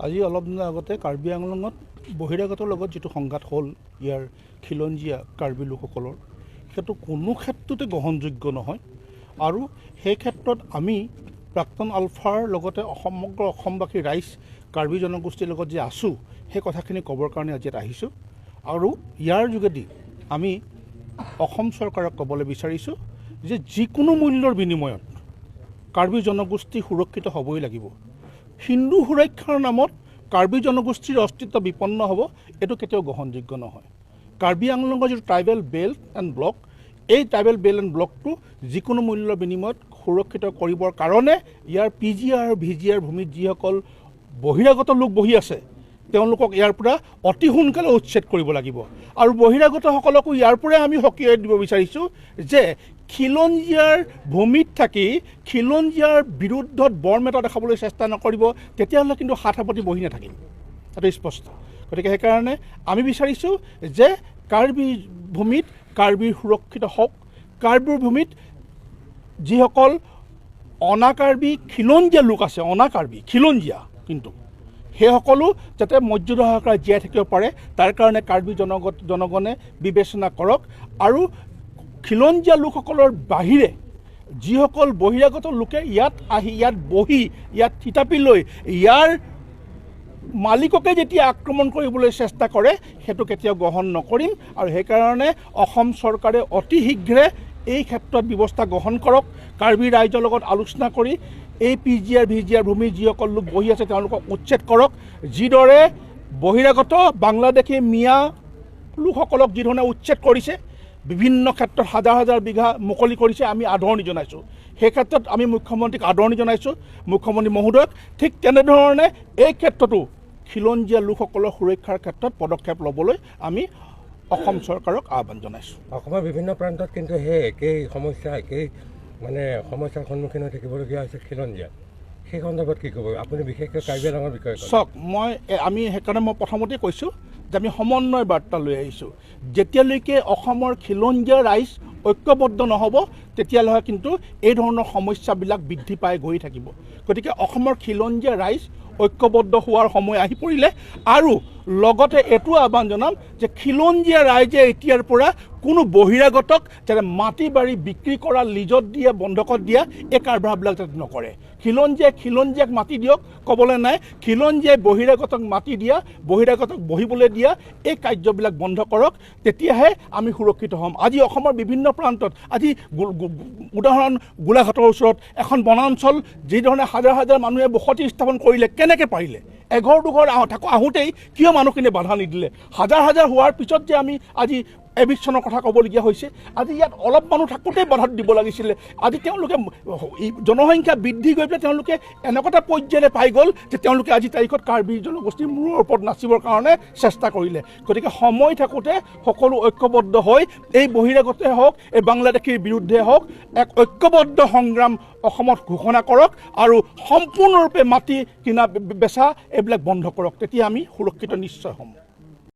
আজি অলপ দিনৰ আগতে কাৰ্বি আংলঙত বহিৰাগতৰ লগত যিটো সংঘাত হ'ল ইয়াৰ খিলঞ্জীয়া কাৰ্বি লোকসকলৰ সেইটো কোনো ক্ষেত্ৰতে গ্ৰহণযোগ্য নহয় আৰু সেই ক্ষেত্ৰত আমি প্ৰাক্তন আলফাৰ লগতে সমগ্ৰ অসমবাসী ৰাইজ কাৰ্বি জনগোষ্ঠীৰ লগত যে আছোঁ সেই কথাখিনি ক'বৰ কাৰণে আজি ইয়াত আহিছোঁ আৰু ইয়াৰ যোগেদি আমি অসম চৰকাৰক ক'বলৈ বিচাৰিছোঁ যে যিকোনো মূল্যৰ বিনিময়ত কাৰ্বি জনগোষ্ঠী সুৰক্ষিত হ'বই লাগিব। হিন্দু সুৰক্ষাৰ নামত কাৰ্বি জনগোষ্ঠীৰ অস্তিত্ব বিপন্ন হ'ব এইটো কেতিয়াও গ্ৰহণযোগ্য নহয়। কাৰ্বি আংলঙৰ যিটো ট্ৰাইবেল বেল্ট এণ্ড ব্লক এই ট্ৰাইবেল বেল্ট এণ্ড ব্লকটো যিকোনো মূল্যৰ বিনিময়ত সুৰক্ষিত কৰিবৰ কাৰণে ইয়াৰ PGR আৰু VGR ভূমিত যিসকল বহিৰাগত লোক বহি আছে তেওঁলোকক ইয়াৰ পৰা অতি সোনকালে উচ্ছেদ কৰিব লাগিব আৰু বহিৰাগতসকলকো ইয়াৰ পৰাই আমি সকীয়াই দিব বিচাৰিছোঁ যে খিলঞ্জীয়াৰ ভূমিত থাকি খিলঞ্জীয়াৰ বিৰুদ্ধত বৰমেটা দেখাবলৈ চেষ্টা নকৰিব, তেতিয়াহ'লে কিন্তু হাত সাৱটি বহি নাথাকিম, সেইটো স্পষ্ট। গতিকে সেইকাৰণে আমি বিচাৰিছোঁ যে কাৰ্বি ভূমিত কাৰ্বি সুৰক্ষিত হওক, কাৰ্বিৰ ভূমিত যিসকল অনা কাৰ্বি খিলঞ্জীয়া লোক আছে, অনা কাৰ্বি খিলঞ্জীয়া কিন্তু সেইসকলো যাতে মৰ্যাদা সহকাৰে জীয়াই থাকিব পাৰে তাৰ কাৰণে কাৰ্বি জনগণে বিবেচনা কৰক আৰু খিলঞ্জীয়া লোকসকলৰ বাহিৰে যিসকল বহিৰাগত লোকে ইয়াত আহি ইয়াত বহি ইয়াত থিতাপি লৈ ইয়াৰ মালিককে যেতিয়া আক্ৰমণ কৰিবলৈ চেষ্টা কৰে সেইটো কেতিয়াও গ্ৰহণ নকৰিম আৰু সেইকাৰণে অসম চৰকাৰে অতি শীঘ্ৰে এই ক্ষেত্ৰত ব্যৱস্থা গ্ৰহণ কৰক। কাৰ্বি ৰাইজৰ লগত আলোচনা কৰি এই PGR VGR ভূমিৰ যিসকল লোক বহি আছে তেওঁলোকক উচ্ছেদ কৰক। যিদৰে বহিৰাগত বাংলাদেশী মিয়া লোকসকলক যিধৰণে উচ্ছেদ কৰিছে, বিভিন্ন ক্ষেত্ৰত হাজাৰ হাজাৰ বিঘা মুকলি কৰিছে, আমি আদৰণি জনাইছোঁ। সেই ক্ষেত্ৰত আমি মুখ্যমন্ত্ৰীক আদৰণি জনাইছোঁ, মুখ্যমন্ত্ৰী মহোদয়ক। ঠিক তেনেধৰণে এই ক্ষেত্ৰতো খিলঞ্জীয়া লোকসকলৰ সুৰক্ষাৰ ক্ষেত্ৰত পদক্ষেপ ল'বলৈ আমি অসম চৰকাৰক আহ্বান জনাইছোঁ। অসমৰ বিভিন্ন প্ৰান্তত কিন্তু সেই একেই সমস্যা, একেই সমস্যাৰ সন্মুখীন হৈ থাকিবলগীয়া হৈছে খিলঞ্জীয়া। সেই সন্দৰ্ভত কি ক'ব আপুনি, বিশেষকৈ কাৰ্বি আংলঙৰ বিষয়ে? চাওক, আমি সেইকাৰণে মই প্ৰথমতে কৈছোঁ যে আমি সমন্বয় বাৰ্তা লৈ আহিছোঁ। যেতিয়ালৈকে অসমৰ খিলঞ্জীয়া ৰাইজ ঐক্যবদ্ধ নহ'ব তেতিয়ালৈকে কিন্তু এই ধৰণৰ সমস্যাবিলাক বৃদ্ধি পাই গৈ থাকিব। গতিকে অসমৰ খিলঞ্জীয়া ৰাইজ ঐক্যবদ্ধ হোৱাৰ সময় আহি পৰিলে আৰু লগতে এইটো আহ্বান জনাম যে খিলঞ্জীয়া ৰাইজে এতিয়াৰ পৰা কোনো বহিৰাগতক যাতে মাটি বাৰী বিক্ৰী কৰা, লিজত দিয়া, বন্ধকত দিয়া এই কাৰবাৰবিলাক যাতে নকৰে। খিলঞ্জীয়াক মাটি দিয়ক ক'বলৈ নাই, খিলঞ্জীয়াই বহিৰাগতক মাটি দিয়া, বহিৰাগতক বহিবলৈ দিয়া এই কাৰ্যবিলাক বন্ধ কৰক, তেতিয়াহে আমি সুৰক্ষিত হ'ম। আজি অসমৰ বিভিন্ন প্ৰান্তত আজি উদাহৰণ গোলাঘাটৰ ওচৰত এখন বনাঞ্চল যিধৰণে হাজাৰ হাজাৰ মানুহে বসতি স্থাপন কৰিলে, কেনেকৈ পাৰিলে? এঘৰ দুঘৰ আহোঁতেই কিয় মানুহখিনিয়ে বাধা নিদিলে? হাজাৰ হাজাৰ হোৱাৰ পিছত যে আমি আজি এভিকশ্যনৰ কথা ক'বলগীয়া হৈছে। আজি ইয়াত অলপ মানুহ থাকোঁতেই বাধা দিব লাগিছিলে। আজি তেওঁলোকে জনসংখ্যা বৃদ্ধি কৰি পেলাই তেওঁলোকে এনেকুৱা এটা পৰ্যায়লৈ পাই গ'ল যে তেওঁলোকে আজি তাৰিখত কাৰ্বি জনগোষ্ঠীৰ মূৰৰ ওপৰত নাচিবৰ কাৰণে চেষ্টা কৰিলে। গতিকে সময় থাকোঁতে সকলো ঐক্যবদ্ধ হৈ এই বহিৰাগতে হওক, এই বাংলাদেশীৰ বিৰুদ্ধে হওক, এক ঐক্যবদ্ধ সংগ্ৰাম অসমত ঘোষণা কৰক আৰু সম্পূৰ্ণৰূপে মাটি কিনা বেচা এইবিলাক বন্ধ কৰক, তেতিয়া আমি সুৰক্ষিত নিশ্চয় হ'ম।